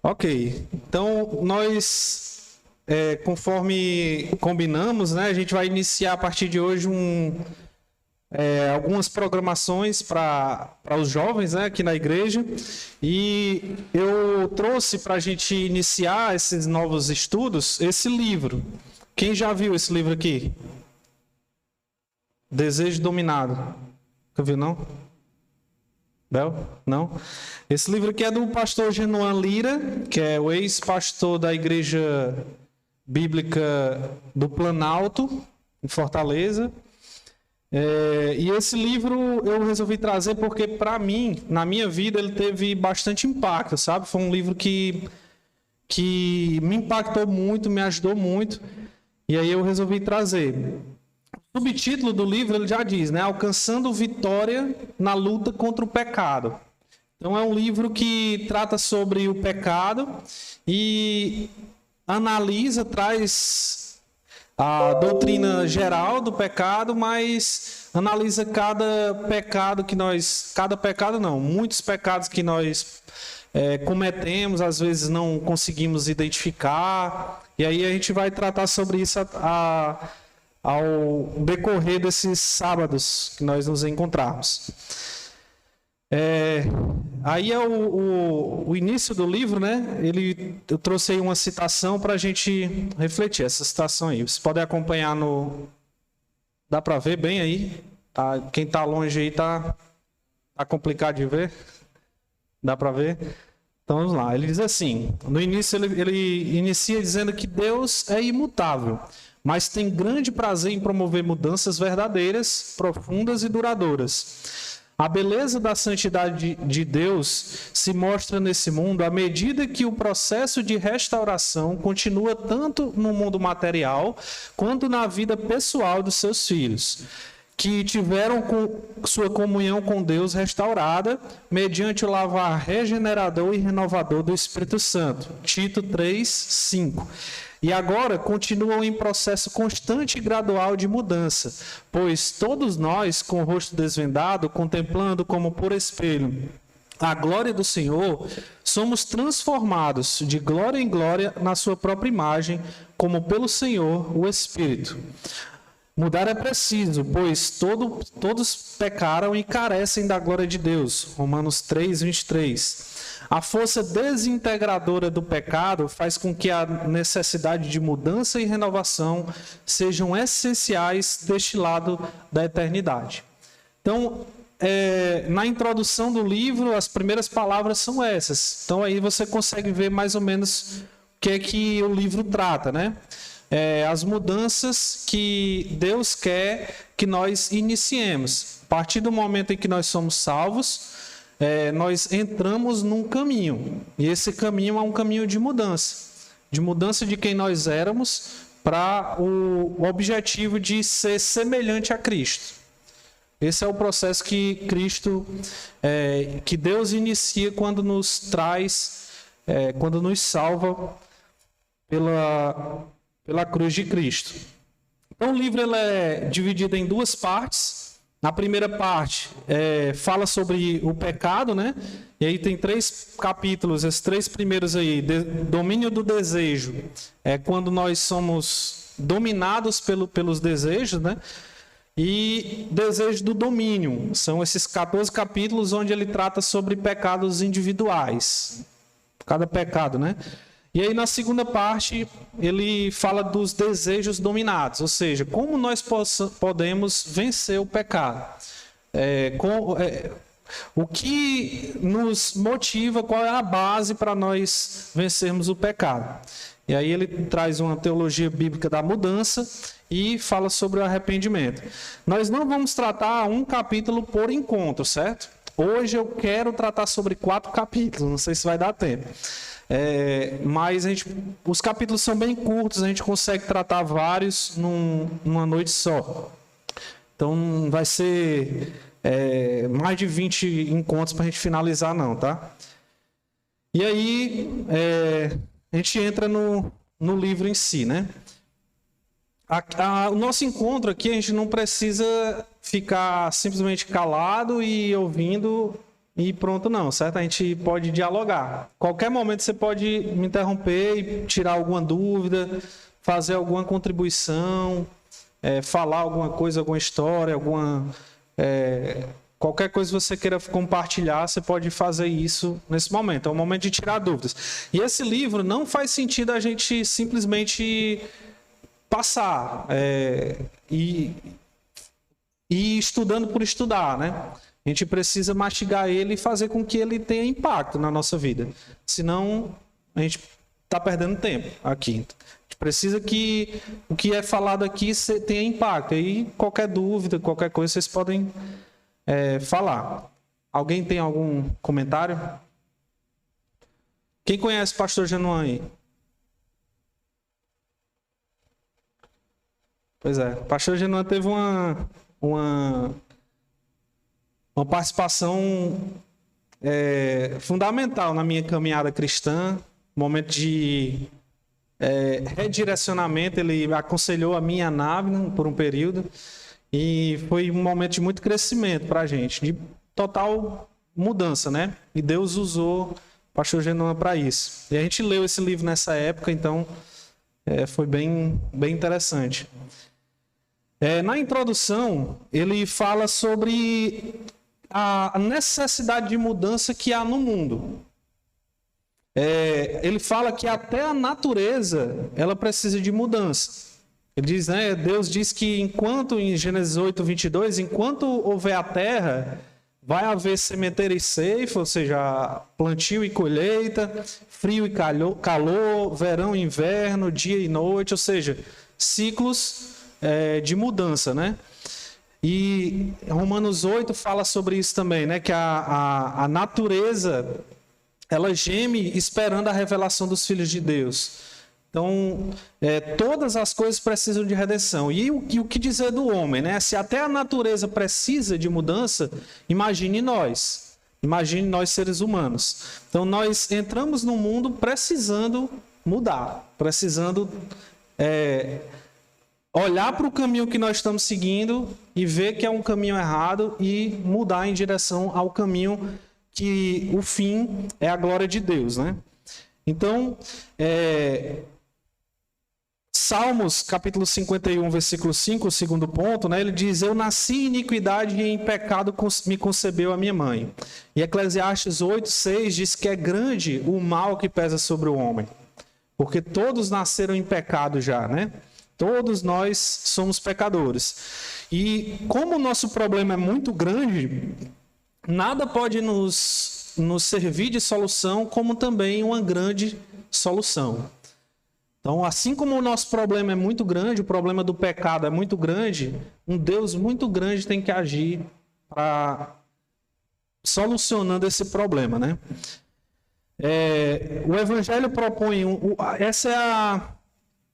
Ok, então nós, conforme combinamos, né, a gente vai iniciar a partir de hoje algumas programações para os jovens, né, aqui na igreja, e eu trouxe para a gente iniciar esses novos estudos esse livro. Quem já viu esse livro aqui? Desejo Dominado. Nunca viu, não? Bel? Não? Esse livro aqui é do pastor Genoan Lira, que é o ex-pastor da Igreja Bíblica do Planalto, em Fortaleza. E esse livro eu resolvi trazer porque, para mim, na minha vida, ele teve bastante impacto, sabe? Foi um livro que me impactou muito, me ajudou muito, e aí eu resolvi trazer. O subtítulo do livro, ele já diz, né? Alcançando vitória na luta contra o pecado. Então, é um livro que trata sobre o pecado e analisa, traz a doutrina geral do pecado, mas analisa cada pecado que nós... Cada pecado não, muitos pecados que nós cometemos, às vezes não conseguimos identificar. E aí a gente vai tratar sobre isso ao decorrer desses sábados que nós nos encontrarmos. Aí é o início do livro, né? Eu trouxe aí uma citação para a gente refletir, essa citação aí. Vocês podem acompanhar no... Dá para ver bem aí? Tá? Quem está longe aí tá complicado de ver? Dá para ver? Então vamos lá. Ele diz assim, no início ele inicia dizendo que Deus é imutável, mas tem grande prazer em promover mudanças verdadeiras, profundas e duradouras. A beleza da santidade de Deus se mostra nesse mundo à medida que o processo de restauração continua tanto no mundo material quanto na vida pessoal dos seus filhos, que tiveram sua comunhão com Deus restaurada mediante o lavar regenerador e renovador do Espírito Santo. Tito 3:5. E agora continuam em processo constante e gradual de mudança, pois todos nós, com o rosto desvendado, contemplando como por espelho a glória do Senhor, somos transformados de glória em glória na sua própria imagem, como pelo Senhor, o Espírito. Mudar é preciso, pois todos pecaram e carecem da glória de Deus. Romanos 3:23. A força desintegradora do pecado faz com que a necessidade de mudança e renovação sejam essenciais deste lado da eternidade. Então, na introdução do livro, as primeiras palavras são essas. Então, aí você consegue ver mais ou menos o que é que o livro trata, né? As mudanças que Deus quer que nós iniciemos. A partir do momento em que nós somos salvos, nós entramos num caminho. E esse caminho é um caminho de mudança de quem nós éramos para o objetivo de ser semelhante a Cristo. Esse é o processo que que Deus inicia quando nos traz, quando nos salva pela cruz de Cristo. Então, o livro ele é dividido em duas partes. Na primeira parte, fala sobre o pecado, né? E aí tem 3 capítulos, esses 3 primeiros aí. Domínio do desejo. É quando nós somos dominados pelos desejos, né? E desejo do domínio. São esses 14 capítulos onde ele trata sobre pecados individuais. Cada pecado, né? E aí, na segunda parte, ele fala dos desejos dominados, ou seja, como nós podemos vencer o pecado. O que nos motiva, qual é a base para nós vencermos o pecado. E aí ele traz uma teologia bíblica da mudança e fala sobre o arrependimento. Nós não vamos tratar um capítulo por encontro, certo? Hoje eu quero tratar sobre 4 capítulos, não sei se vai dar tempo. Mas os capítulos são bem curtos, a gente consegue tratar vários numa noite só. Então vai ser mais de 20 encontros para a gente finalizar não, tá? E aí, a gente entra no livro em si, né? O nosso encontro aqui, a gente não precisa ficar simplesmente calado e ouvindo e pronto, não, certo? A gente pode dialogar. Qualquer momento você pode me interromper e tirar alguma dúvida, fazer alguma contribuição, falar alguma coisa, alguma história, qualquer coisa que você queira compartilhar, você pode fazer isso nesse momento. É um momento de tirar dúvidas. E esse livro não faz sentido a gente simplesmente passar e estudando por estudar, né? A gente precisa mastigar ele e fazer com que ele tenha impacto na nossa vida. Senão, a gente está perdendo tempo aqui. A gente precisa que o que é falado aqui tenha impacto. Aí, qualquer dúvida, qualquer coisa, vocês podem falar. Alguém tem algum comentário? Quem conhece o pastor Genuan aí? Pois é, o pastor Genuan teve uma participação fundamental na minha caminhada cristã, momento de redirecionamento. Ele aconselhou a minha nave por um período e foi um momento de muito crescimento para a gente, de total mudança, né? E Deus usou o pastor Genuan para isso. E a gente leu esse livro nessa época, então foi bem interessante. Na introdução, ele fala sobre a necessidade de mudança que há no mundo. Ele fala que até a natureza ela precisa de mudança. Ele diz, né, Deus diz que em Gênesis 8, 22, enquanto houver a terra, vai haver sementeira e ceifa, ou seja, plantio e colheita, frio e calor, verão e inverno, dia e noite, ou seja, ciclos de mudança, né? E Romanos 8 fala sobre isso também, né? Que a natureza, ela geme esperando a revelação dos filhos de Deus. Então, todas as coisas precisam de redenção. E o que dizer do homem, né? Se até a natureza precisa de mudança, imagine nós seres humanos. Então, nós entramos no mundo precisando mudar, precisando olhar para o caminho que nós estamos seguindo e ver que é um caminho errado e mudar em direção ao caminho que o fim é a glória de Deus, né? Então, Salmos, capítulo 51, versículo 5, o segundo ponto, né? Ele diz, eu nasci em iniquidade e em pecado me concebeu a minha mãe. E Eclesiastes 8, 6 diz que é grande o mal que pesa sobre o homem, porque todos nasceram em pecado já, né? Todos nós somos pecadores. E como o nosso problema é muito grande, nada pode nos servir de solução, como também uma grande solução. Então, assim como o nosso problema é muito grande, o problema do pecado é muito grande, um Deus muito grande tem que agir para solucionando esse problema, né? O Evangelho propõe, essa é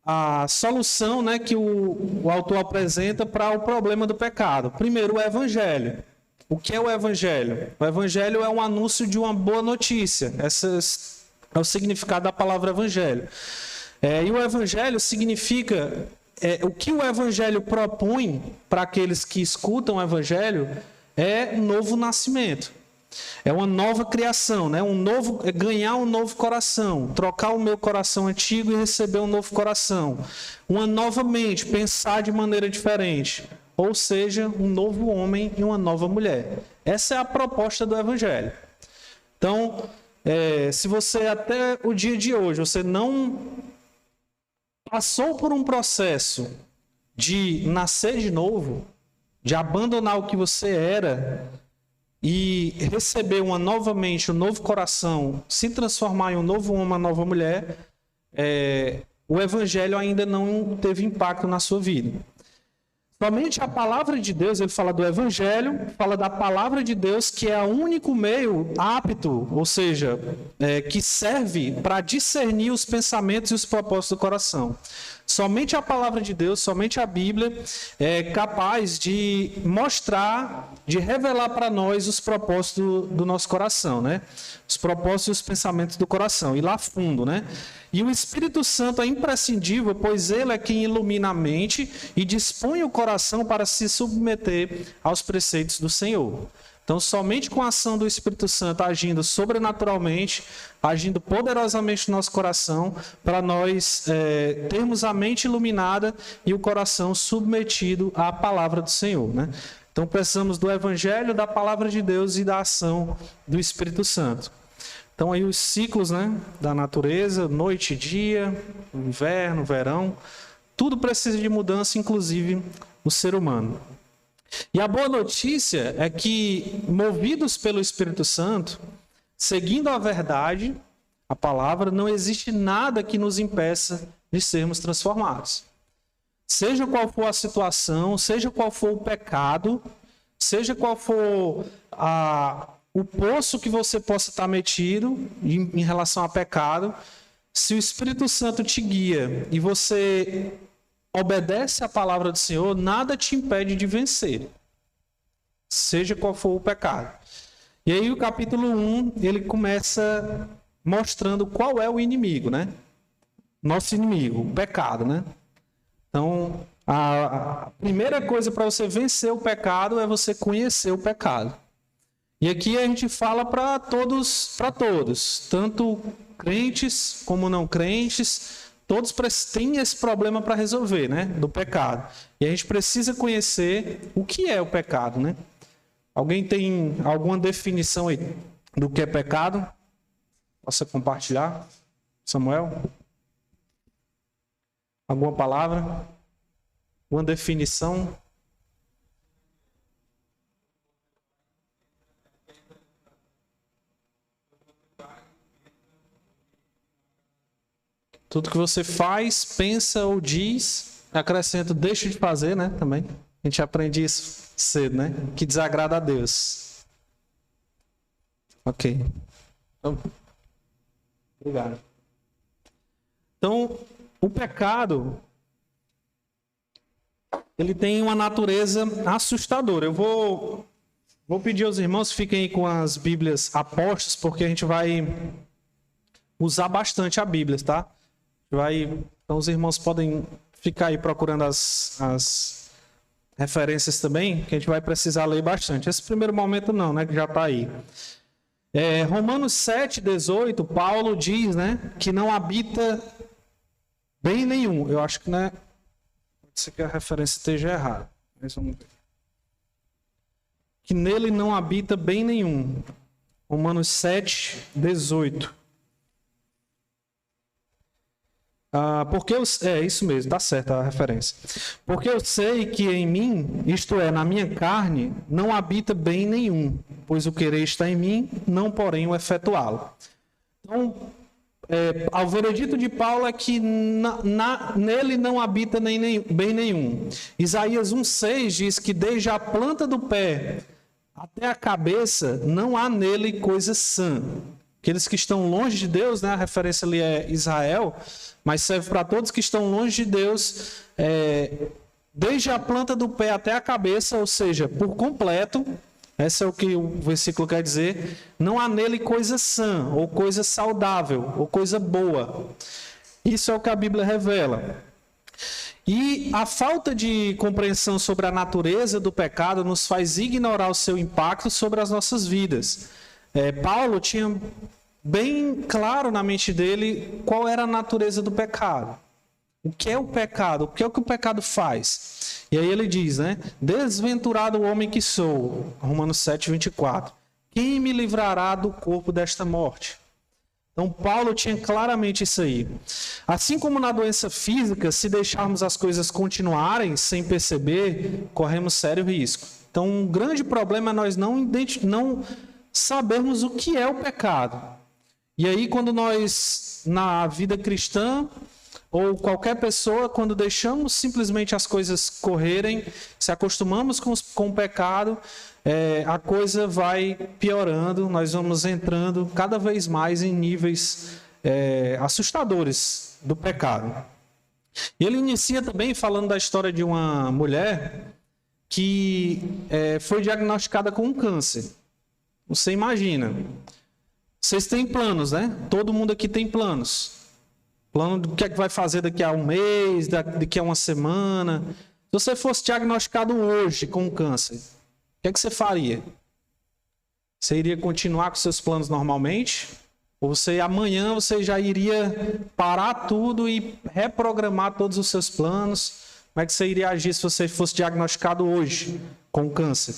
a solução, né, que o autor apresenta para o problema do pecado. Primeiro, o Evangelho. O que é o Evangelho? O Evangelho é um anúncio de uma boa notícia. Esse é o significado da palavra Evangelho. E o Evangelho significa... o que o Evangelho propõe para aqueles que escutam o Evangelho é novo nascimento. É uma nova criação, né? Ganhar um novo coração, trocar o meu coração antigo e receber um novo coração. Uma nova mente, pensar de maneira diferente. Ou seja, um novo homem e uma nova mulher. Essa é a proposta do Evangelho. Então, se você até o dia de hoje, você não passou por um processo de nascer de novo, de abandonar o que você era e receber uma nova mente, um novo coração, se transformar em um novo homem, uma nova mulher, o Evangelho ainda não teve impacto na sua vida. Somente a palavra de Deus, ele fala do Evangelho, fala da palavra de Deus, que é o único meio apto, ou seja, que serve para discernir os pensamentos e os propósitos do coração. Somente a palavra de Deus, somente a Bíblia é capaz de mostrar, de revelar para nós os propósitos do nosso coração, né? Os propósitos e os pensamentos do coração, e lá fundo, né? E o Espírito Santo é imprescindível, pois ele é quem ilumina a mente e dispõe o coração para se submeter aos preceitos do Senhor. Então, somente com a ação do Espírito Santo agindo sobrenaturalmente, agindo poderosamente no nosso coração, para nós termos a mente iluminada e o coração submetido à palavra do Senhor, né? Então, precisamos do Evangelho, da palavra de Deus e da ação do Espírito Santo. Então, aí os ciclos, né, da natureza, noite e dia, inverno, verão, tudo precisa de mudança, inclusive o ser humano. E a boa notícia é que, movidos pelo Espírito Santo, seguindo a verdade, a palavra, não existe nada que nos impeça de sermos transformados. Seja qual for a situação, seja qual for o pecado, seja qual for o poço que você possa estar metido em relação a pecado, se o Espírito Santo te guia e você obedece à palavra do Senhor, nada te impede de vencer, seja qual for o pecado. E aí o capítulo 1, ele começa mostrando qual é o inimigo, né? Nosso inimigo, o pecado, né? Então, a primeira coisa para você vencer o pecado é você conhecer o pecado. E aqui a gente fala para todos, tanto crentes como não crentes, todos têm esse problema para resolver, né? Do pecado. E a gente precisa conhecer o que é o pecado, né? Alguém tem alguma definição aí do que é pecado? Possa compartilhar? Samuel? Alguma palavra? Uma definição? Tudo que você faz, pensa ou diz, acrescento, deixa de fazer, né? Também. A gente aprende isso cedo, né? Que desagrada a Deus. Ok. Então, obrigado. Então, o pecado, ele tem uma natureza assustadora. Eu vou pedir aos irmãos que fiquem aí com as Bíblias apostas, porque a gente vai usar bastante a Bíblia, tá? Então os irmãos podem ficar aí procurando as referências também, que a gente vai precisar ler bastante. Esse primeiro momento não, né? Que já está aí. Romanos 7,18, Paulo diz, né? Que não habita bem nenhum. Eu acho que, né? Pode ser que a referência esteja errada. Mas vamos ver. Que nele não habita bem nenhum. Romanos 7,18. Porque isso mesmo, está certa a referência. Porque eu sei que em mim, isto é, na minha carne, não habita bem nenhum, pois o querer está em mim, não porém o efetuá-lo. Então, ao veredito de Paulo é que nele não habita bem nenhum. Isaías 1,6 diz que desde a planta do pé até a cabeça não há nele coisa sã. Aqueles que estão longe de Deus, né, a referência ali é Israel, mas serve para todos que estão longe de Deus, desde a planta do pé até a cabeça, ou seja, por completo. Esse é o que o versículo quer dizer. Não há nele coisa sã, ou coisa saudável, ou coisa boa. Isso é o que a Bíblia revela. E a falta de compreensão sobre a natureza do pecado nos faz ignorar o seu impacto sobre as nossas vidas. Paulo tinha bem claro na mente dele qual era a natureza do pecado. O que é o pecado? O que é o que o pecado faz? E aí ele diz, né? Desventurado o homem que sou. Romanos 7,24. Quem me livrará do corpo desta morte? Então, Paulo tinha claramente isso aí. Assim como na doença física, se deixarmos as coisas continuarem sem perceber, corremos sério risco. Então, um grande problema é nós não sabermos o que é o pecado. E aí, quando nós, na vida cristã, ou qualquer pessoa, quando deixamos simplesmente as coisas correrem, se acostumamos com o pecado, a coisa vai piorando, nós vamos entrando cada vez mais em níveis assustadores do pecado. E ele inicia também falando da história de uma mulher que foi diagnosticada com um câncer. Você imagina. Vocês têm planos, né? Todo mundo aqui tem planos. Plano do que é que vai fazer daqui a um mês, daqui a uma semana. Se você fosse diagnosticado hoje com um câncer, o que é que você faria? Você iria continuar com seus planos normalmente? Ou amanhã você já iria parar tudo e reprogramar todos os seus planos? Como é que você iria agir se você fosse diagnosticado hoje com câncer?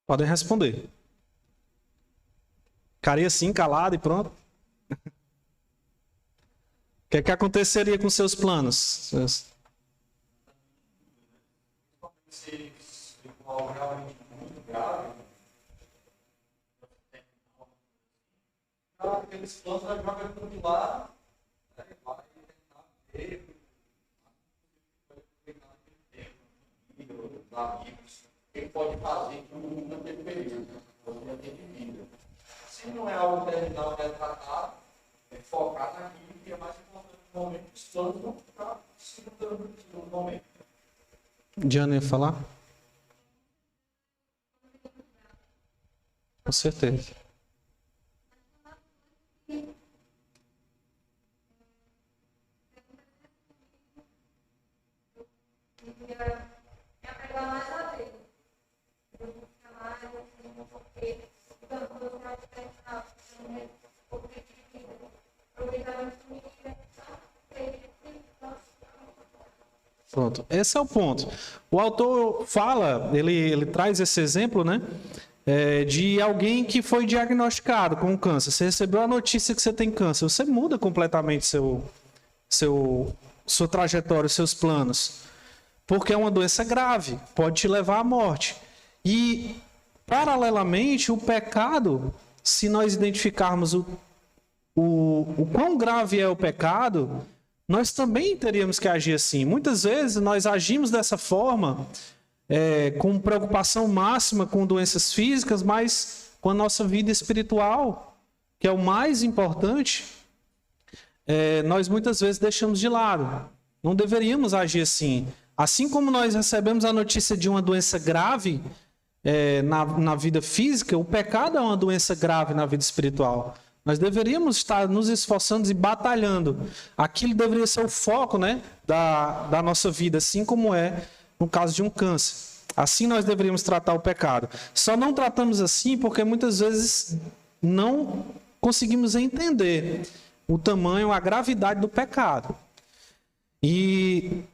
Podem responder. Ficaria assim, calado e pronto? O que é que aconteceria com seus planos? Se for algo realmente muito grave, aqueles planos vai jogar tudo lá, vai tentar ver, aproveitar aquele tempo, os amigos, o que pode fazer naquele período, já tem de vida. Se não é algo terminal, é tratado, é focar naquilo que é mais importante no momento, os planos vão ficar segurando no momento. Diana ia falar? Com certeza. Pronto, esse é o ponto. O autor fala, ele traz esse exemplo, né? De alguém que foi diagnosticado com câncer. Você recebeu a notícia que você tem câncer. Você muda completamente sua trajetória, seus planos. Porque é uma doença grave, pode te levar à morte. E, paralelamente, o pecado, se nós identificarmos o quão grave é o pecado, nós também teríamos que agir assim. Muitas vezes nós agimos dessa forma, com preocupação máxima com doenças físicas, mas com a nossa vida espiritual, que é o mais importante, nós muitas vezes deixamos de lado. Não deveríamos agir assim. Assim como nós recebemos a notícia de uma doença grave na vida física, o pecado é uma doença grave na vida espiritual. Nós deveríamos estar nos esforçando e batalhando. Aquilo deveria ser o foco, né, da nossa vida, assim como é no caso de um câncer. Assim nós deveríamos tratar o pecado. Só não tratamos assim porque muitas vezes não conseguimos entender o tamanho, a gravidade do pecado. E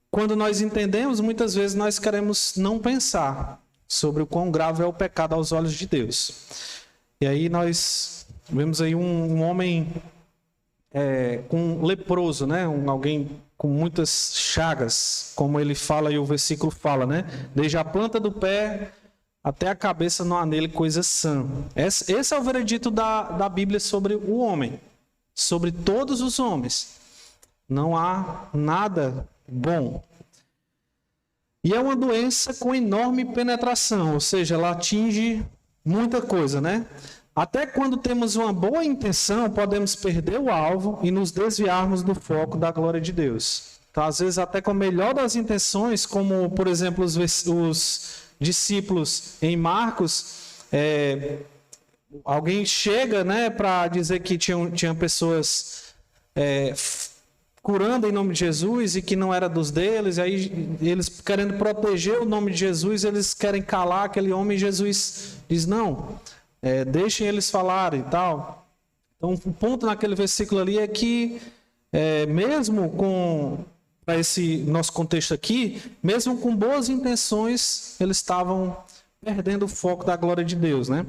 quando nós entendemos, muitas vezes nós queremos não pensar sobre o quão grave é o pecado aos olhos de Deus. E aí nós vemos aí um homem com leproso, né? Alguém com muitas chagas, como ele fala e o versículo fala, né? Desde a planta do pé até a cabeça não há nele coisa sã. Esse é o veredito da Bíblia sobre o homem, sobre todos os homens. Não há nada bom. E é uma doença com enorme penetração, ou seja, ela atinge muita coisa, né? Até quando temos uma boa intenção, podemos perder o alvo e nos desviarmos do foco da glória de Deus. Então, às vezes, até com a melhor das intenções, como, por exemplo, os discípulos em Marcos, alguém chega, né, para dizer que tinha pessoas curando em nome de Jesus e que não era dos deles, e aí eles querendo proteger o nome de Jesus, eles querem calar aquele homem, e Jesus diz, não, deixem eles falarem e tal. Então, o ponto naquele versículo ali é que, mesmo para esse nosso contexto aqui, mesmo com boas intenções, eles estavam perdendo o foco da glória de Deus, né?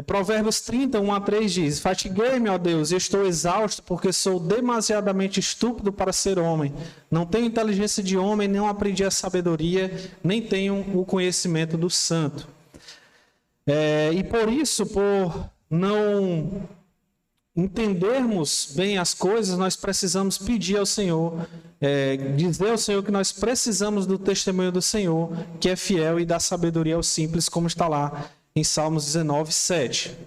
Provérbios 30, 1-3 diz, fatiguei-me, ó Deus, e estou exausto, porque sou demasiadamente estúpido para ser homem. Não tenho inteligência de homem, não aprendi a sabedoria, nem tenho o conhecimento do santo. E por isso, por não entendermos bem as coisas, nós precisamos pedir ao Senhor, dizer ao Senhor que nós precisamos do testemunho do Senhor, que é fiel, e da sabedoria aos simples, como está lá em Salmos 19, 7.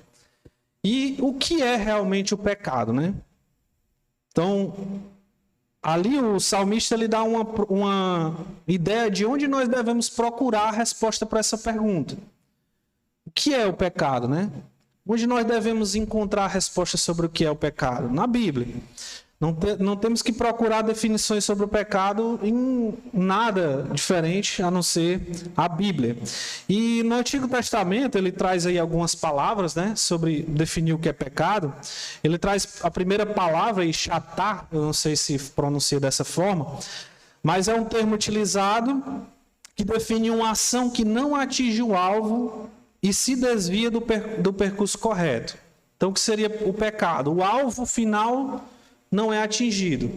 E o que é realmente o pecado, né? Então, ali o salmista ele dá uma ideia de onde nós devemos procurar a resposta para essa pergunta. O que é o pecado, né? Onde nós devemos encontrar a resposta sobre o que é o pecado? Na Bíblia. Não temos que procurar definições sobre o pecado em nada diferente a não ser a Bíblia. E no Antigo Testamento ele traz aí algumas palavras, né, sobre definir o que é pecado. Ele traz a primeira palavra, chatá, eu não sei se pronuncia dessa forma, mas é um termo utilizado que define uma ação que não atinge o alvo e se desvia do percurso correto. Então, o que seria o pecado? O alvo final não é atingido.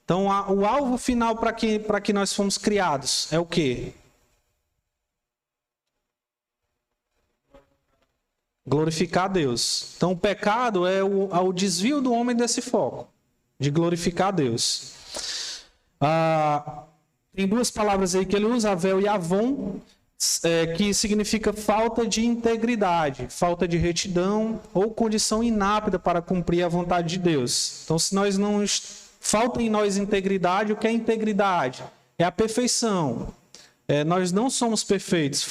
Então, o alvo final para que nós fomos criados é o quê? Glorificar a Deus. Então, o pecado é o desvio do homem desse foco, de glorificar a Deus. Tem duas palavras aí que ele usa, avel e avon, que significa falta de integridade, falta de retidão ou condição inapta para cumprir a vontade de Deus. Então, se nós não falta em nós integridade, o que é integridade? É a perfeição. Nós não somos perfeitos.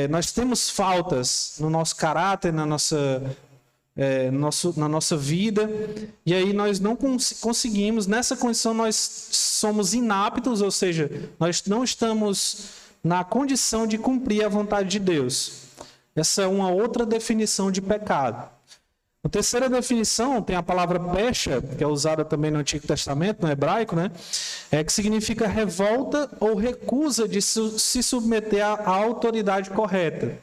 Nós temos faltas no nosso caráter, na nossa vida, e aí nós não conseguimos, nessa condição nós somos inaptos, ou seja, nós não estamos na condição de cumprir a vontade de Deus. Essa é uma outra definição de pecado. A terceira definição tem a palavra pesha, que é usada também no Antigo Testamento, no hebraico, né? Que significa revolta ou recusa de se submeter à autoridade correta.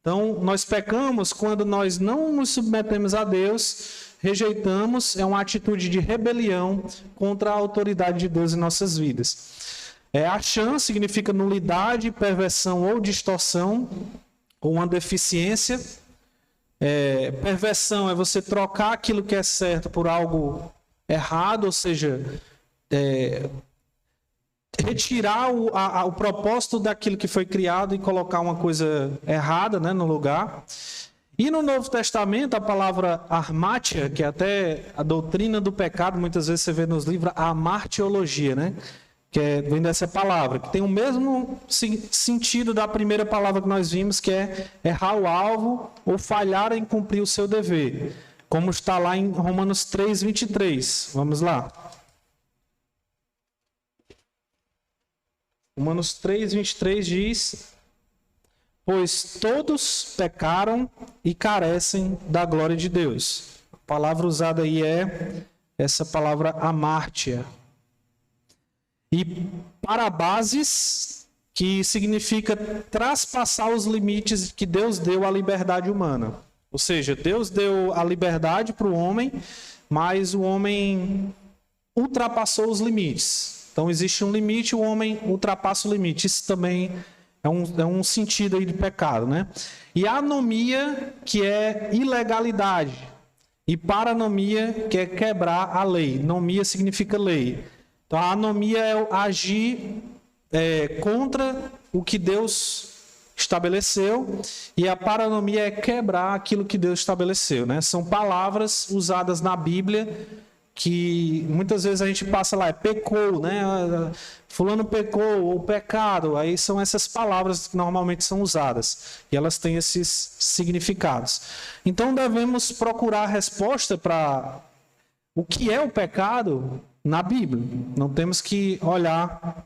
Então, nós pecamos quando nós não nos submetemos a Deus, rejeitamos, é uma atitude de rebelião contra a autoridade de Deus em nossas vidas. Achan significa nulidade, perversão ou distorção, ou uma deficiência. Perversão é você trocar aquilo que é certo por algo errado, ou seja, retirar o propósito daquilo que foi criado e colocar uma coisa errada, né, no lugar. E no Novo Testamento, a palavra armátia, que é até a doutrina do pecado, muitas vezes você vê nos livros a amartiologia, né? Que vem dessa palavra, que tem o mesmo sentido da primeira palavra que nós vimos, que é errar o alvo ou falhar em cumprir o seu dever, como está lá em Romanos 3, 23. Vamos lá. Romanos 3, 23 diz: pois todos pecaram e carecem da glória de Deus. A palavra usada aí é essa palavra amártia. E parabases, que significa traspassar os limites que Deus deu à liberdade humana. Ou seja, Deus deu a liberdade para o homem, mas o homem ultrapassou os limites. Então existe um limite, o homem ultrapassa o limite. Isso também é um sentido aí de pecado, né? E anomia, que é ilegalidade. E paranomia, que é quebrar a lei. Nomia significa lei. Então, a anomia é agir contra o que Deus estabeleceu, e a paranomia é quebrar aquilo que Deus estabeleceu, né? São palavras usadas na Bíblia que muitas vezes a gente passa lá, pecou, né? Fulano pecou, ou pecado. Aí são essas palavras que normalmente são usadas, e elas têm esses significados. Então, devemos procurar a resposta para o que é o pecado na Bíblia. Não temos que olhar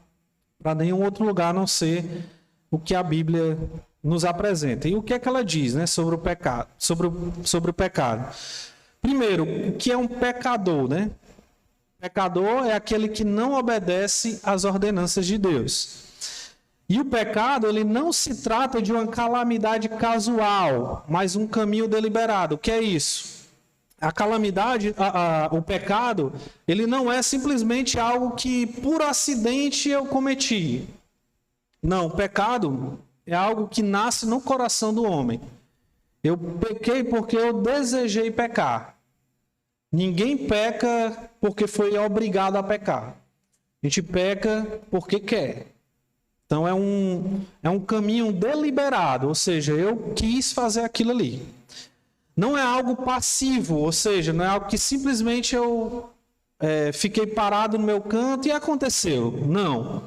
para nenhum outro lugar a não ser o que a Bíblia nos apresenta. E o que é que ela diz, né, sobre o pecado? Sobre o pecado. Primeiro, o que é um pecador, né? Pecador é aquele que não obedece às ordenanças de Deus. E o pecado, ele não se trata de uma calamidade casual, mas um caminho deliberado. O que é isso? A calamidade, o pecado, ele não é simplesmente algo que por acidente eu cometi. Não, o pecado é algo que nasce no coração do homem. Eu pequei porque eu desejei pecar. Ninguém peca porque foi obrigado a pecar. A gente peca porque quer. Então é um caminho deliberado, ou seja, eu quis fazer aquilo ali. Não é algo passivo, ou seja, não é algo que simplesmente eu fiquei parado no meu canto e aconteceu. Não.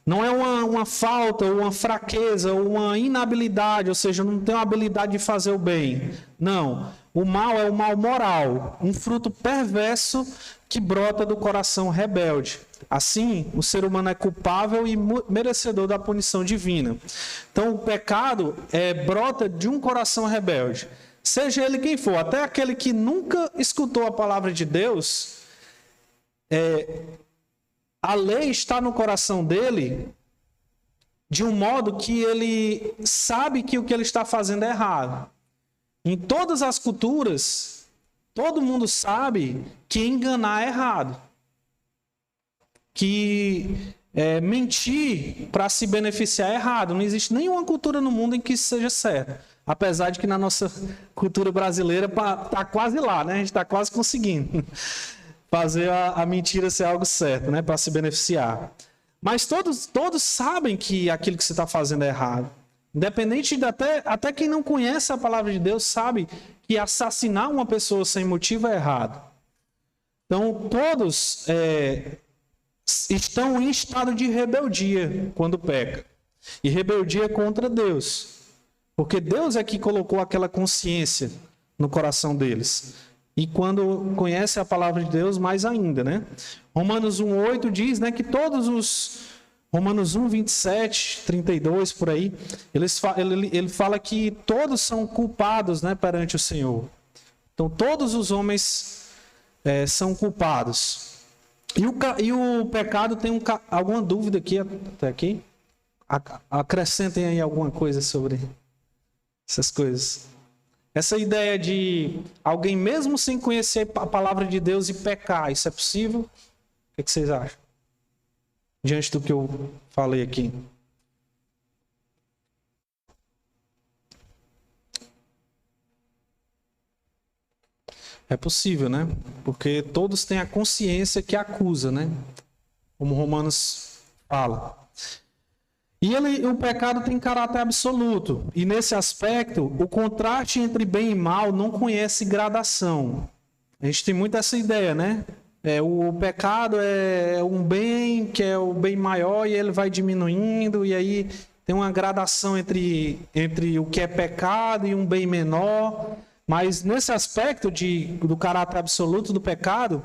Não é uma falta, ou uma fraqueza, ou uma inabilidade, ou seja, eu não tenho a habilidade de fazer o bem. Não. O mal é o mal moral, um fruto perverso que brota do coração rebelde. Assim, o ser humano é culpável e merecedor da punição divina. Então, o pecado brota de um coração rebelde. Seja ele quem for, até aquele que nunca escutou a palavra de Deus, a lei está no coração dele de um modo que ele sabe que o que ele está fazendo é errado. Em todas as culturas, todo mundo sabe que enganar é errado. Que mentir para se beneficiar é errado. Não existe nenhuma cultura no mundo em que isso seja certo. Apesar de que na nossa cultura brasileira está quase lá, né? A gente está quase conseguindo fazer a mentira ser algo certo, né? Para se beneficiar. Mas todos sabem que aquilo que você está fazendo é errado. Independente de até quem não conhece a palavra de Deus sabe que assassinar uma pessoa sem motivo é errado. Então, todos estão em estado de rebeldia quando pecam. E rebeldia contra Deus. Porque Deus é que colocou aquela consciência no coração deles. E quando conhece a palavra de Deus, mais ainda, né? Romanos 1,8 diz, né, que todos os... Romanos 1, 27, 32, por aí, ele fala que todos são culpados, né, perante o Senhor. Então, todos os homens são culpados. E o pecado tem alguma dúvida aqui, até aqui? Acrescentem aí alguma coisa sobre essas coisas. Essa ideia de alguém mesmo sem conhecer a palavra de Deus e pecar, isso é possível? O que vocês acham? Diante do que eu falei aqui. É possível, né? Porque todos têm a consciência que acusa, né? Como Romanos fala. E o pecado tem caráter absoluto. E nesse aspecto, o contraste entre bem e mal não conhece gradação. A gente tem muito essa ideia, né? O pecado é um bem que é o bem maior e ele vai diminuindo. E aí tem uma gradação entre o que é pecado e um bem menor. Mas nesse aspecto do caráter absoluto do pecado,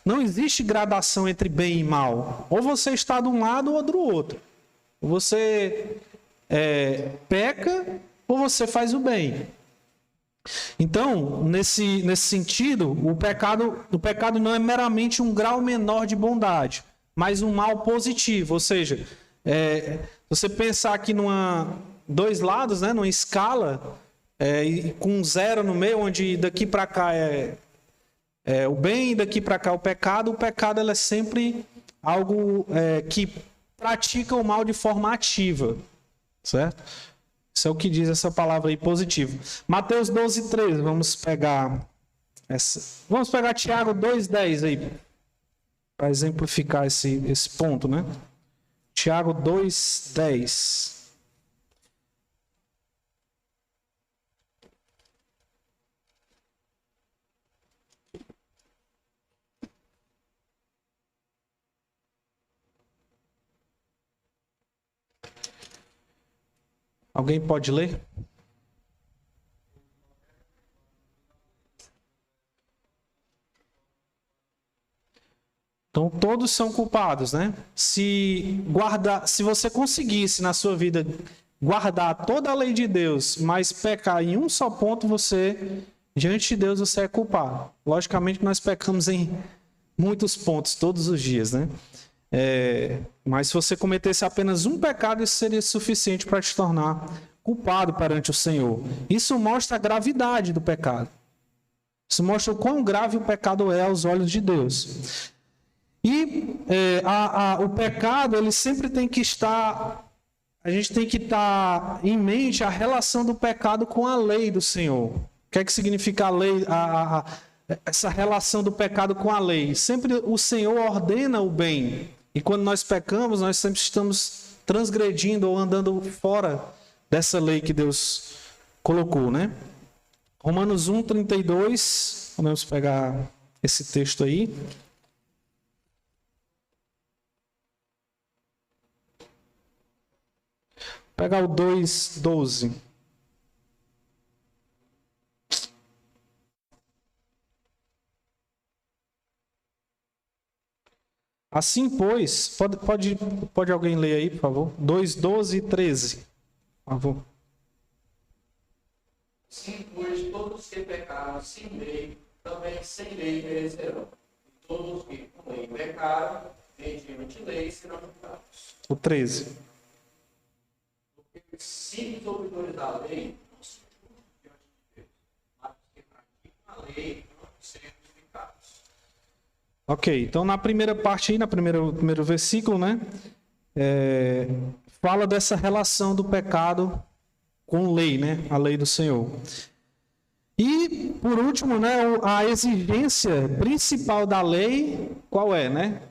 não existe gradação entre bem e mal. Ou você está de um lado ou do outro. Você peca ou você faz o bem. Então, nesse sentido, o pecado não é meramente um grau menor de bondade, mas um mal positivo. Ou seja, você pensar aqui dois lados, né, numa escala, com um zero no meio, onde daqui para cá é o bem e daqui para cá o pecado ele é sempre algo que pratica o mal de forma ativa, certo? Isso é o que diz essa palavra aí, positivo. Mateus 12:13, vamos pegar Tiago 2:10 aí, para exemplificar esse ponto, né? Tiago 2:10. Alguém pode ler? Então, todos são culpados, né? Se você conseguisse na sua vida guardar toda a lei de Deus, mas pecar em um só ponto, diante de Deus, você é culpado. Logicamente, nós pecamos em muitos pontos, todos os dias, né? Mas se você cometesse apenas um pecado, isso seria suficiente para te tornar culpado perante o Senhor. Isso mostra a gravidade do pecado. Isso mostra o quão grave o pecado é aos olhos de Deus. E o pecado, ele sempre tem que estar... A gente tem que estar em mente a relação do pecado com a lei do Senhor. O que é que significa a lei, essa relação do pecado com a lei? Sempre o Senhor ordena o bem. E quando nós pecamos, nós sempre estamos transgredindo ou andando fora dessa lei que Deus colocou, né? Romanos 1:32, vamos pegar esse texto aí. Vou pegar o 2:12. Assim, pois, pode alguém ler aí, por favor? 2:12 e 13, por favor. Sim, pois todos que pecaram sem lei, também sem lei perecerão. E todos que com lei pecaram, mediante lei serão julgados. O 13. Porque os simples ouvidores da lei não se julgam diante de Deus, mas os que praticam a lei não serão justificados. Ok, então na primeira parte aí, no primeiro versículo, né? Fala dessa relação do pecado com lei, né? A lei do Senhor. E, por último, né? A exigência principal da lei, qual é, né?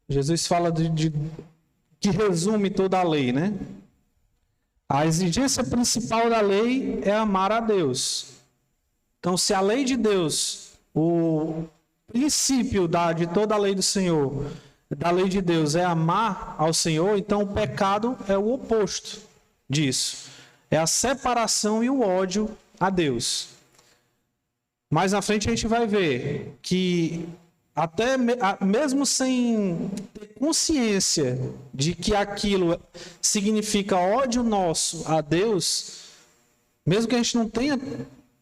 Jesus fala que resume toda a lei, né? A exigência principal da lei é amar a Deus. Então, se a lei de Deus, o princípio de toda a lei do Senhor, da lei de Deus, é amar ao Senhor, então o pecado é o oposto disso. É a separação e o ódio a Deus. Mais na frente a gente vai ver que até mesmo sem ter consciência de que aquilo significa ódio nosso a Deus, mesmo que a gente não tenha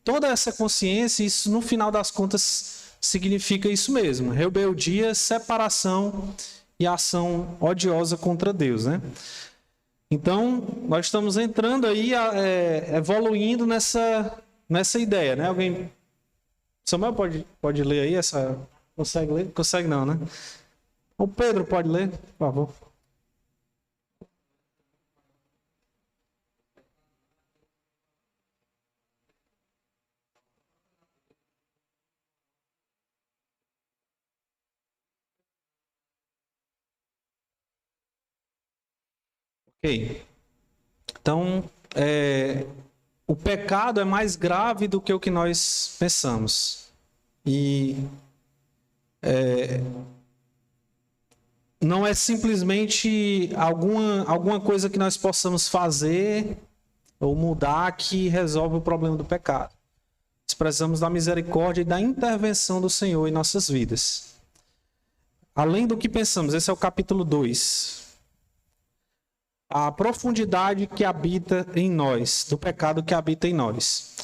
toda essa consciência, isso no final das contas significa isso mesmo: rebeldia, separação e ação odiosa contra Deus, né? Então, nós estamos entrando aí, evoluindo nessa ideia, né? Alguém... Samuel pode ler aí essa... Consegue ler? Consegue não, né? O Pedro pode ler, por favor. Ok. Então, o pecado é mais grave do que o que nós pensamos. E não é simplesmente alguma coisa que nós possamos fazer ou mudar que resolve o problema do pecado. Nós precisamos da misericórdia e da intervenção do Senhor em nossas vidas. Além do que pensamos, esse é o capítulo 2. A profundidade que habita em nós, do pecado que habita em nós.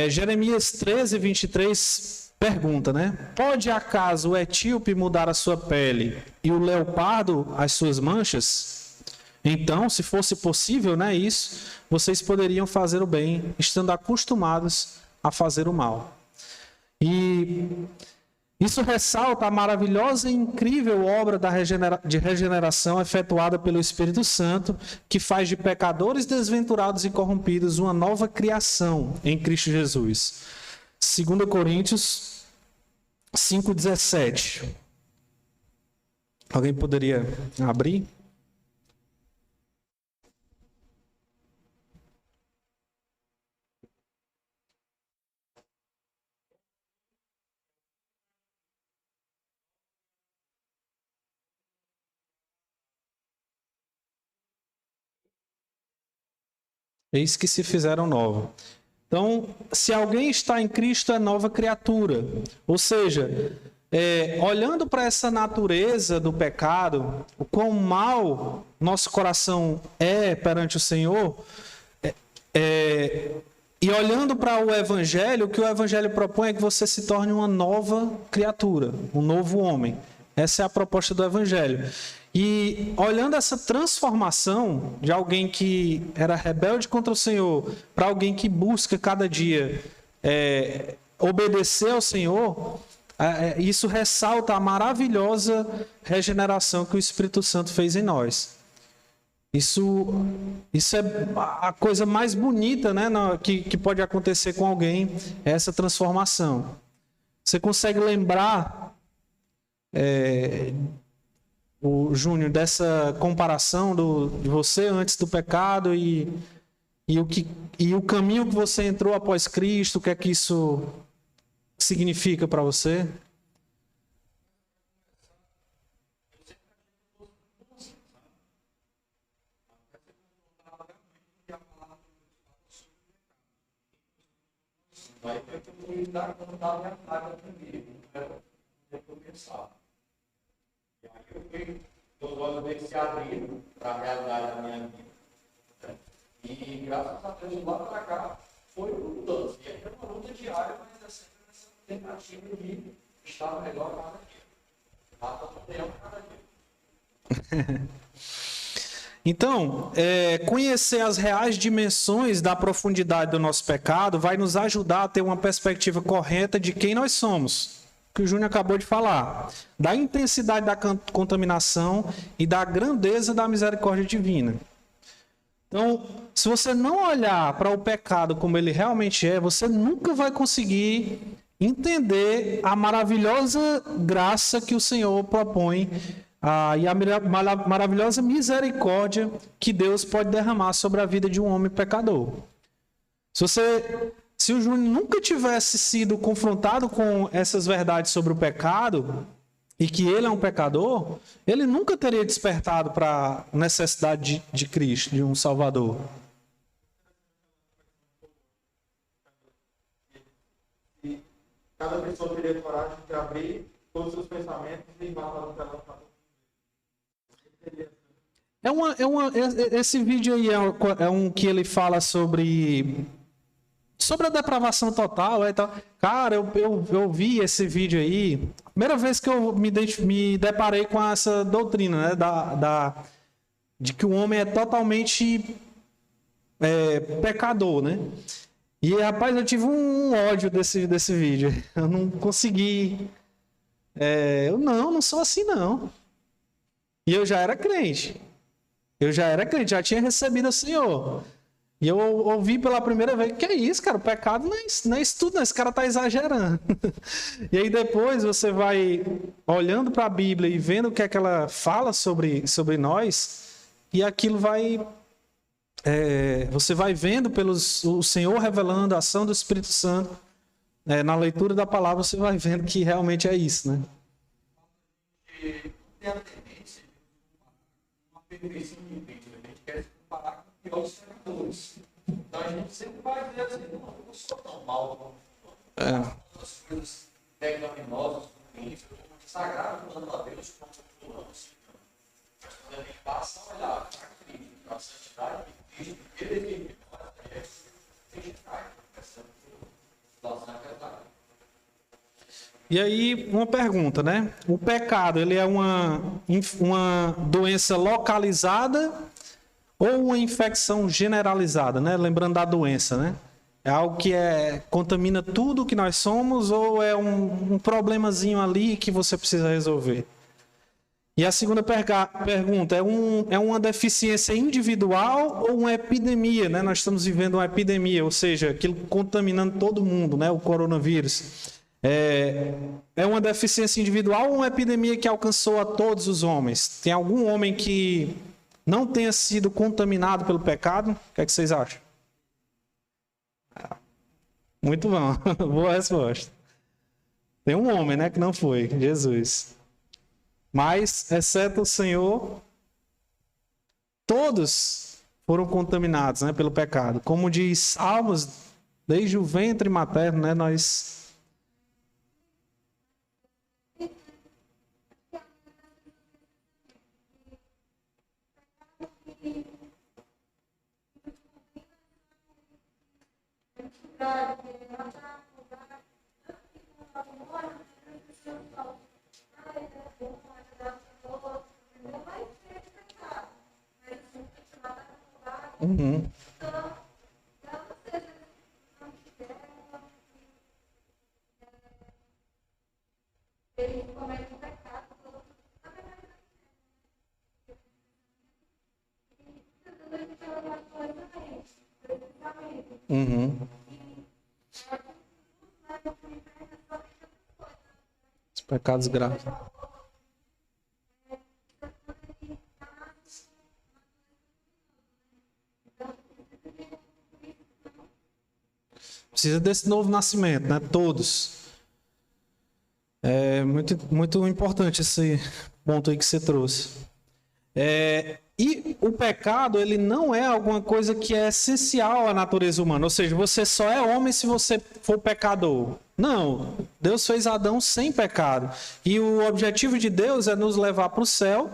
Jeremias 13:23 pergunta, né? Pode acaso o etíope mudar a sua pele e o leopardo as suas manchas? Então, se fosse possível, né, isso, vocês poderiam fazer o bem, estando acostumados a fazer o mal. E isso ressalta a maravilhosa e incrível obra de regeneração efetuada pelo Espírito Santo, que faz de pecadores desventurados e corrompidos uma nova criação em Cristo Jesus. 2 Coríntios 5:17. Alguém poderia abrir? Eis que se fizeram nova. Então, se alguém está em Cristo, é nova criatura. Ou seja, olhando para essa natureza do pecado, o quão mal nosso coração é perante o Senhor, e olhando para o Evangelho, o que o Evangelho propõe é que você se torne uma nova criatura, um novo homem. Essa é a proposta do Evangelho. E olhando essa transformação de alguém que era rebelde contra o Senhor para alguém que busca cada dia obedecer ao Senhor, isso ressalta a maravilhosa regeneração que o Espírito Santo fez em nós. Isso é a coisa mais bonita, né, que pode acontecer com alguém, essa transformação. Você consegue lembrar o Júnior, dessa comparação de você antes do pecado e o caminho que você entrou após Cristo, o que é que isso significa para você? Vai ter que lidar com a realidade primeiro, não eu pensava. E aí eu fui, meus olhos meio que se abriram para a realidade da minha vida. E graças a Deus, de lá para cá, foi lutando. E é uma luta diária, mas é sempre essa tentativa de estar melhor cada dia. Mata o leão cada dia. Então, conhecer as reais dimensões da profundidade do nosso pecado vai nos ajudar a ter uma perspectiva correta de quem nós somos, que o Júnior acabou de falar, da intensidade da contaminação e da grandeza da misericórdia divina. Então, se você não olhar para o pecado como ele realmente é, você nunca vai conseguir entender a maravilhosa graça que o Senhor propõe e a maravilhosa misericórdia que Deus pode derramar sobre a vida de um homem pecador. Se o Júnior nunca tivesse sido confrontado com essas verdades sobre o pecado e que ele é um pecador, ele nunca teria despertado para a necessidade de Cristo, de um Salvador. E cada pessoa teria coragem de abrir todos os seus pensamentos e matar o pecado. Esse vídeo aí é um que ele fala sobre a depravação total. Cara, eu vi esse vídeo aí. Primeira vez que eu me deparei com essa doutrina, né? De que o homem é totalmente pecador, né? E, rapaz, eu tive um ódio desse vídeo. Eu não consegui. Eu não sou assim, não. E eu já era crente. Já tinha recebido o Senhor. E eu ouvi pela primeira vez, que é isso, cara? O pecado não é isso tudo, não. Esse cara tá exagerando. E aí depois você vai olhando para a Bíblia e vendo o que é que ela fala sobre nós, e aquilo vai... você vai vendo o Senhor revelando a ação do Espírito Santo. Na leitura da palavra você vai vendo que realmente é isso, né? Tem a tendência uma perfeição de vida. A gente quer se comparar com piores pecadores. Então a gente sempre vai ver assim, não, eu não sou tão mal. As coisas pecaminosas, sagradas, usando a Deus, como eu não sei. Mas quando a gente passa a olhar para Cristo, para a santidade de Cristo, ele vive nós, a gente cai. Essa situação é verdade. E aí, uma pergunta, né? O pecado, ele é uma doença localizada ou uma infecção generalizada, né? Lembrando da doença, né? É algo que contamina tudo que nós somos ou é um problemazinho ali que você precisa resolver? E a segunda pergunta, é uma deficiência individual ou uma epidemia, né? Nós estamos vivendo uma epidemia, ou seja, aquilo contaminando todo mundo, né? O coronavírus. É uma deficiência individual ou uma epidemia que alcançou a todos os homens? Tem algum homem que não tenha sido contaminado pelo pecado? O que é que vocês acham? Muito bom, boa resposta. Tem um homem, né, que não foi, Jesus. Mas, exceto o Senhor, todos foram contaminados, né, pelo pecado. Como diz Salmos, desde o ventre materno, né, nós... Uhum. Uhum. Os pecados graves. Precisa desse novo nascimento, né? Todos. É muito importante esse ponto aí que você trouxe. E o pecado, ele não é alguma coisa que é essencial à natureza humana. Ou seja, você só é homem se você for pecador. Não. Deus fez Adão sem pecado. E o objetivo de Deus é nos levar para o céu,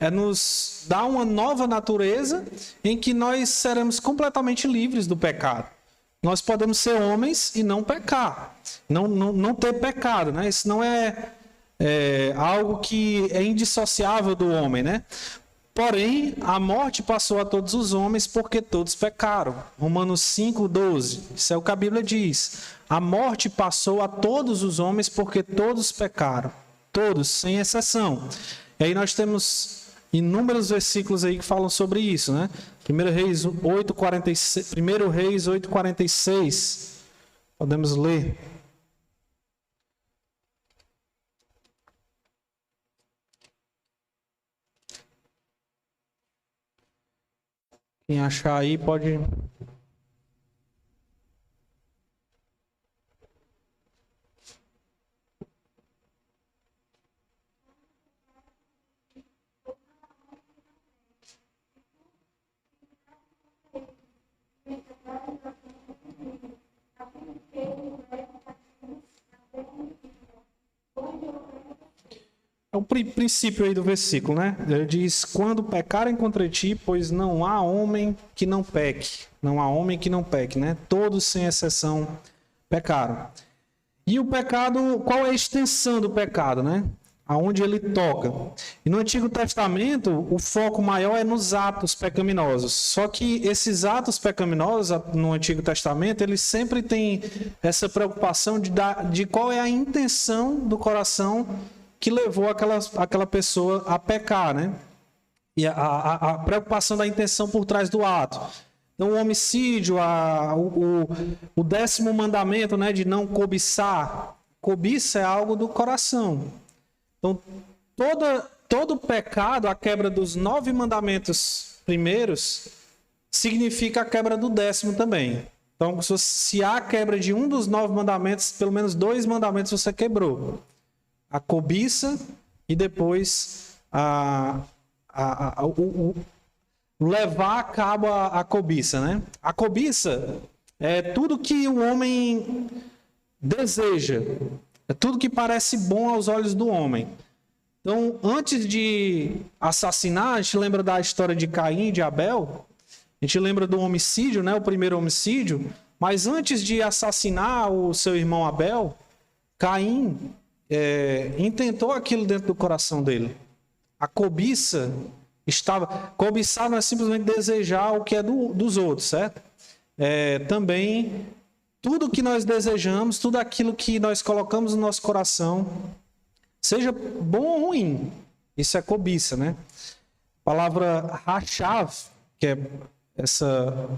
é nos dar uma nova natureza em que nós seremos completamente livres do pecado. Nós podemos ser homens e não pecar. Não ter pecado, né? Isso não é algo que é indissociável do homem, né? Porém, a morte passou a todos os homens porque todos pecaram. Romanos 5:12. Isso é o que a Bíblia diz. A morte passou a todos os homens porque todos pecaram. Todos, sem exceção. E aí nós temos inúmeros versículos aí que falam sobre isso, né? 1 Reis 8:46. Podemos ler. Quem achar aí pode... É o princípio aí do versículo, né? Ele diz: quando pecarem contra ti, pois não há homem que não peque. Não há homem que não peque, né? Todos, sem exceção, pecaram. E o pecado, qual é a extensão do pecado, né? Aonde ele toca. E no Antigo Testamento, o foco maior é nos atos pecaminosos. Só que esses atos pecaminosos, no Antigo Testamento, eles sempre têm essa preocupação de qual é a intenção do coração que levou aquela pessoa a pecar, né? E a preocupação da intenção por trás do ato. Então, o homicídio, o 10º mandamento, né, de não cobiçar. Cobiça é algo do coração. Então, todo pecado, a quebra dos 9 mandamentos primeiros, significa a quebra do 10º também. Então, se há a quebra de um dos 9 mandamentos, pelo menos 2 mandamentos você quebrou. A cobiça e depois levar a cabo a cobiça, né? A cobiça é tudo que o homem deseja, é tudo que parece bom aos olhos do homem. Então, antes de assassinar, a gente lembra da história de Caim e de Abel, a gente lembra do homicídio, né? O primeiro homicídio, mas antes de assassinar o seu irmão Abel, Caim intentou aquilo dentro do coração dele. A cobiça cobiçar não é simplesmente desejar o que é dos outros, certo? Também tudo que nós desejamos, tudo aquilo que nós colocamos no nosso coração, seja bom ou ruim, isso é cobiça, né? A palavra rachav, que é essa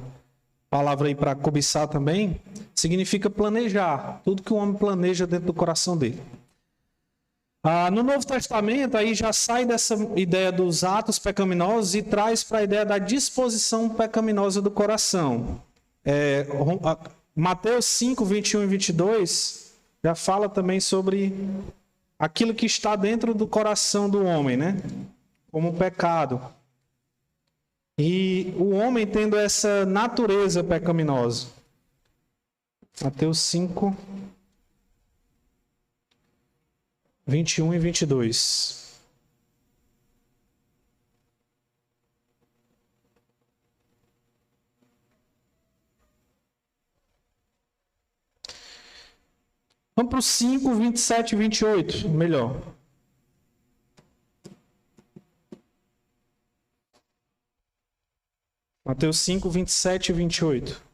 palavra aí para cobiçar também, significa planejar, tudo que o homem planeja dentro do coração dele. No Novo Testamento, aí já sai dessa ideia dos atos pecaminosos e traz para a ideia da disposição pecaminosa do coração. Mateus 5, 21 e 22 já fala também sobre aquilo que está dentro do coração do homem, né? Como pecado. E o homem tendo essa natureza pecaminosa. Mateus 5... 21 e 22. Vamos para o 5, 27 e 28, melhor. Mateus 5, 27 e 28.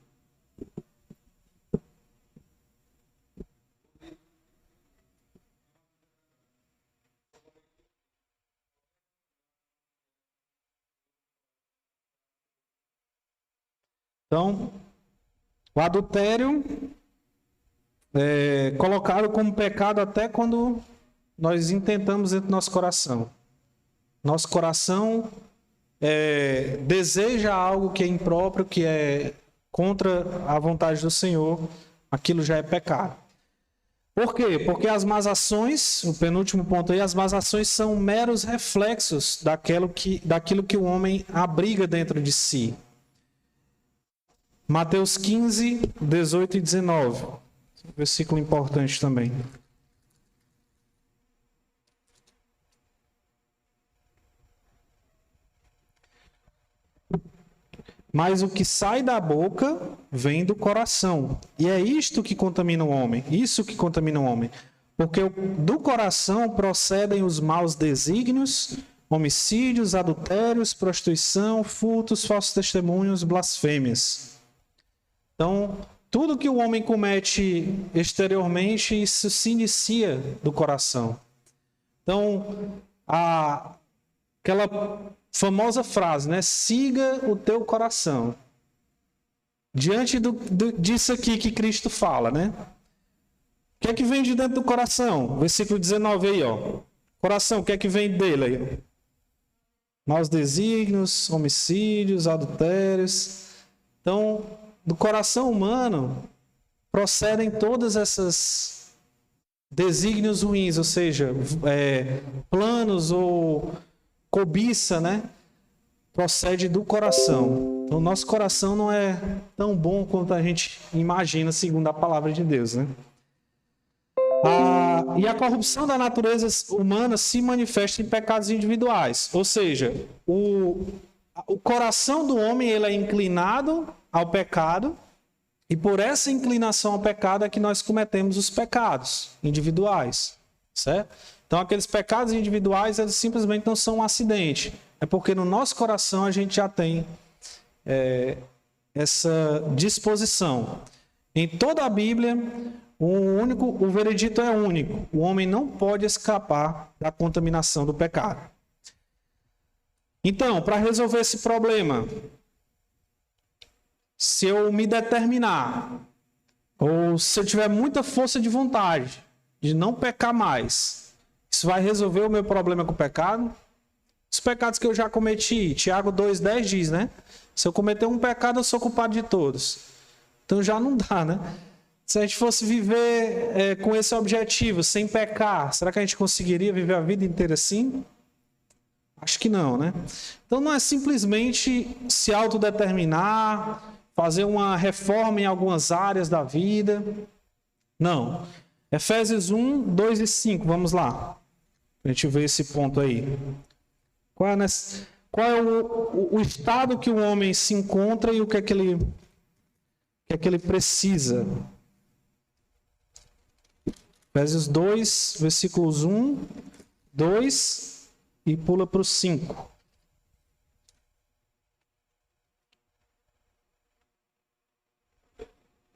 Então, o adultério é colocado como pecado até quando nós intentamos dentro do nosso coração. Nosso coração deseja algo que é impróprio, que é contra a vontade do Senhor, aquilo já é pecado. Por quê? Porque as más ações, o penúltimo ponto aí, as más ações são meros reflexos daquilo que o homem abriga dentro de si. Mateus 15, 18 e 19. Versículo importante também. Mas o que sai da boca vem do coração. E é isto que contamina o homem. Isso que contamina o homem. Porque do coração procedem os maus desígnios, homicídios, adultérios, prostituição, furtos, falsos testemunhos, blasfêmias. Então, tudo que o homem comete exteriormente, isso se inicia do coração. Então, aquela famosa frase, né? Siga o teu coração. Diante disso aqui que Cristo fala, né? O que é que vem de dentro do coração? Versículo 19 aí, ó. Coração, o que é que vem dele aí? Maus desígnios, homicídios, adultérios. Então, do coração humano procedem todas essas desígnios ruins, ou seja, planos ou cobiça, né? Procede do coração. Então, o nosso coração não é tão bom quanto a gente imagina, segundo a palavra de Deus, né? E a corrupção da natureza humana se manifesta em pecados individuais. Ou seja, o coração do homem ele é inclinado ao pecado, e por essa inclinação ao pecado é que nós cometemos os pecados individuais, certo? Então, aqueles pecados individuais, eles simplesmente não são um acidente. É porque no nosso coração a gente já tem essa disposição. Em toda a Bíblia, o veredito é único. O homem não pode escapar da contaminação do pecado. Então, para resolver esse problema, se eu me determinar, ou se eu tiver muita força de vontade de não pecar mais, isso vai resolver o meu problema com o pecado? Os pecados que eu já cometi, Tiago 2,10 diz, né? Se eu cometer um pecado, eu sou culpado de todos. Então já não dá, né? Se a gente fosse viver com esse objetivo, sem pecar, será que a gente conseguiria viver a vida inteira assim? Acho que não, né? Então não é simplesmente se autodeterminar, fazer uma reforma em algumas áreas da vida. Não. Efésios 1, 2 e 5, vamos lá. A gente vê esse ponto aí. Qual é o estado que o homem se encontra e o que é que ele precisa? Efésios 2, versículos 1, 2 e pula para o 5.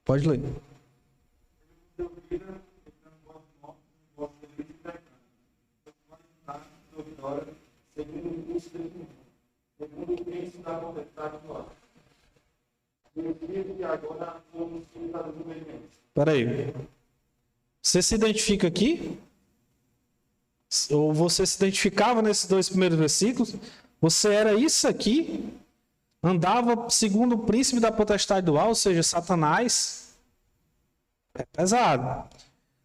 Pode ler. Segundo o príncipe da potestade do ar. Espera aí. Você se identifica aqui? Ou você se identificava nesses dois primeiros versículos? Você era isso aqui? Andava segundo o príncipe da potestade do ar, ou seja, Satanás? É pesado.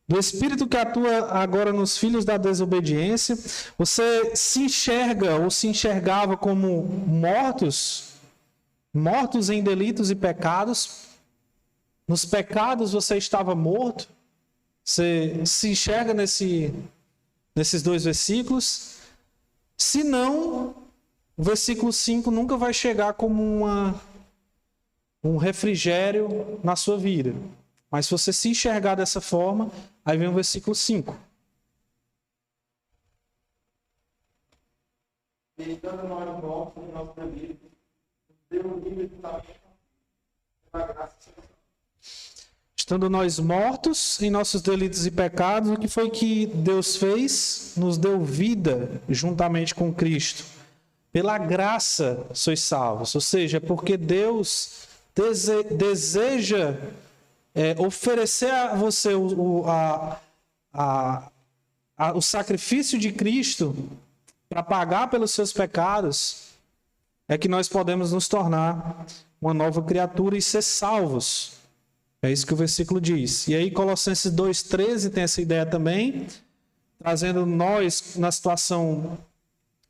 Do espírito que atua agora nos filhos da desobediência, você se enxerga ou se enxergava como mortos em delitos e pecados. Nos pecados você estava morto. Você se enxerga nesses dois versículos. Se não, o versículo 5 nunca vai chegar como um refrigério na sua vida. Mas se você se enxergar dessa forma, aí vem o versículo 5. Estando nós mortos em nosso delito, Deus livre juntamente pela graça e salvação. Estando nós mortos em nossos delitos e pecados, o que foi que Deus fez? Nos deu vida juntamente com Cristo. Pela graça sois salvos. Ou seja, porque Deus deseja oferecer a você o sacrifício de Cristo para pagar pelos seus pecados, é que nós podemos nos tornar uma nova criatura e ser salvos. É isso que o versículo diz. E aí Colossenses 2,13 tem essa ideia também, trazendo nós na situação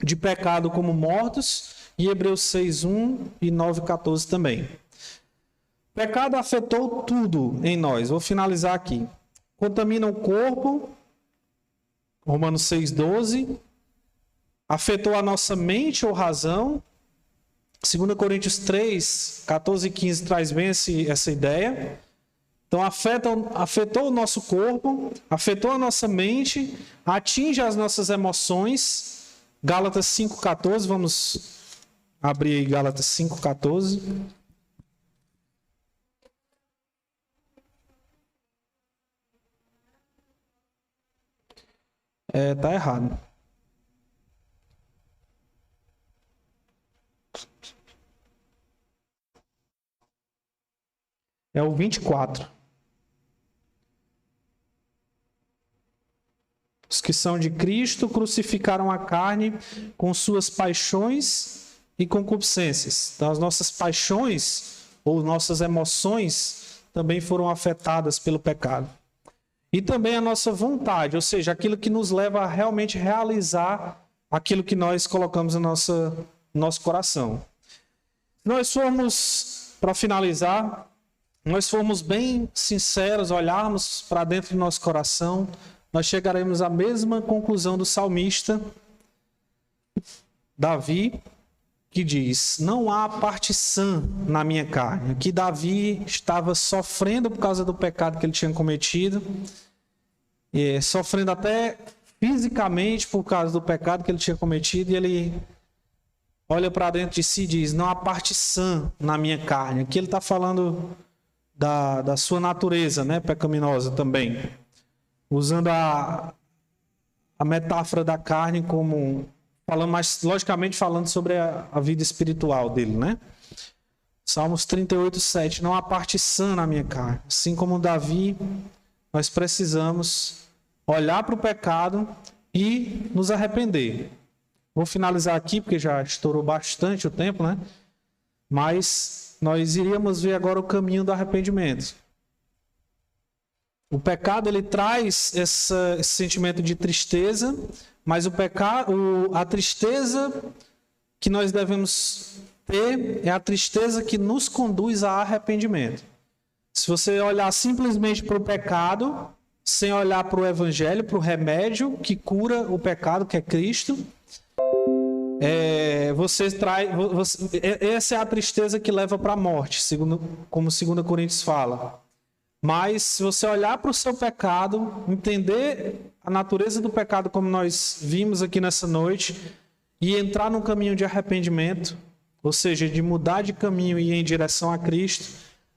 de pecado como mortos, e Hebreus 6,1 e 9,14 também. O pecado afetou tudo em nós. Vou finalizar aqui. Contamina o corpo, Romanos 6,12. Afetou a nossa mente ou razão. 2 Coríntios 3, 14 e 15 traz bem essa ideia. Então, afetou o nosso corpo, afetou a nossa mente, atinge as nossas emoções. Gálatas 5,14, vamos abrir aí Gálatas 5,14. Tá errado. É o 24. Os que são de Cristo crucificaram a carne com suas paixões e concupiscências. Então, as nossas paixões ou nossas emoções também foram afetadas pelo pecado. E também a nossa vontade, ou seja, aquilo que nos leva a realmente realizar aquilo que nós colocamos no nosso coração. Se nós formos, para finalizar, nós formos bem sinceros, olharmos para dentro do nosso coração, nós chegaremos à mesma conclusão do salmista Davi, que diz: não há parte sã na minha carne. Que Davi estava sofrendo por causa do pecado que ele tinha cometido, sofrendo até fisicamente por causa do pecado que ele tinha cometido, e ele olha para dentro de si e diz: não há parte sã na minha carne. Aqui ele está falando da sua natureza, né, pecaminosa também, usando a metáfora da carne como falando, mas logicamente falando sobre a vida espiritual dele, né? Salmos 38:7, não há parte sã na minha carne. Assim como Davi, nós precisamos olhar para o pecado e nos arrepender. Vou finalizar aqui, porque já estourou bastante o tempo, né? Mas nós iríamos ver agora o caminho do arrependimento. O pecado, ele traz esse sentimento de tristeza, mas a tristeza que nós devemos ter é a tristeza que nos conduz a arrependimento. Se você olhar simplesmente para o pecado, sem olhar para o evangelho, para o remédio que cura o pecado, que é Cristo, essa é a tristeza que leva para a morte, como 2 Coríntios fala. Mas se você olhar para o seu pecado, entender a natureza do pecado como nós vimos aqui nessa noite, e entrar num caminho de arrependimento, ou seja, de mudar de caminho e ir em direção a Cristo,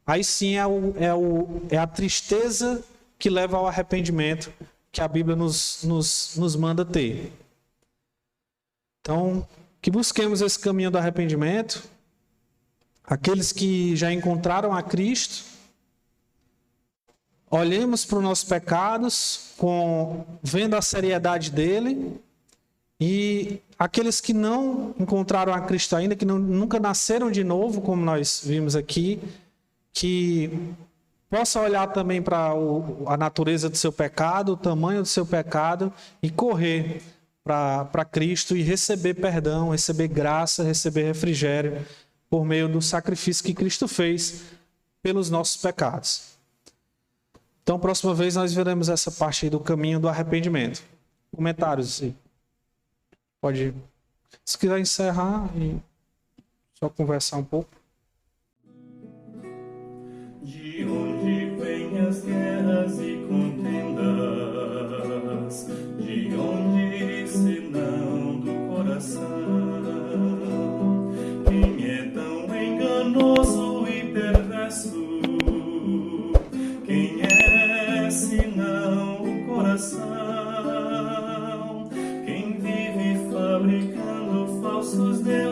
aí sim é a tristeza que leva ao arrependimento que a Bíblia nos manda ter. Então, que busquemos esse caminho do arrependimento. Aqueles que já encontraram a Cristo, olhemos para os nossos pecados, vendo a seriedade dele, e aqueles que não encontraram a Cristo ainda, que nunca nasceram de novo, como nós vimos aqui, que possa olhar também para a natureza do seu pecado, o tamanho do seu pecado, e correr para Cristo e receber perdão, receber graça, receber refrigério por meio do sacrifício que Cristo fez pelos nossos pecados. Então, próxima vez nós veremos essa parte aí do caminho do arrependimento. Comentários? Pode, se quiser encerrar e só conversar um pouco. De onde vêm as guerras e contendas? De onde senão do coração? Quem é tão enganoso e perverso? Quem é senão o coração? Quem vive fabricando falsos deuses?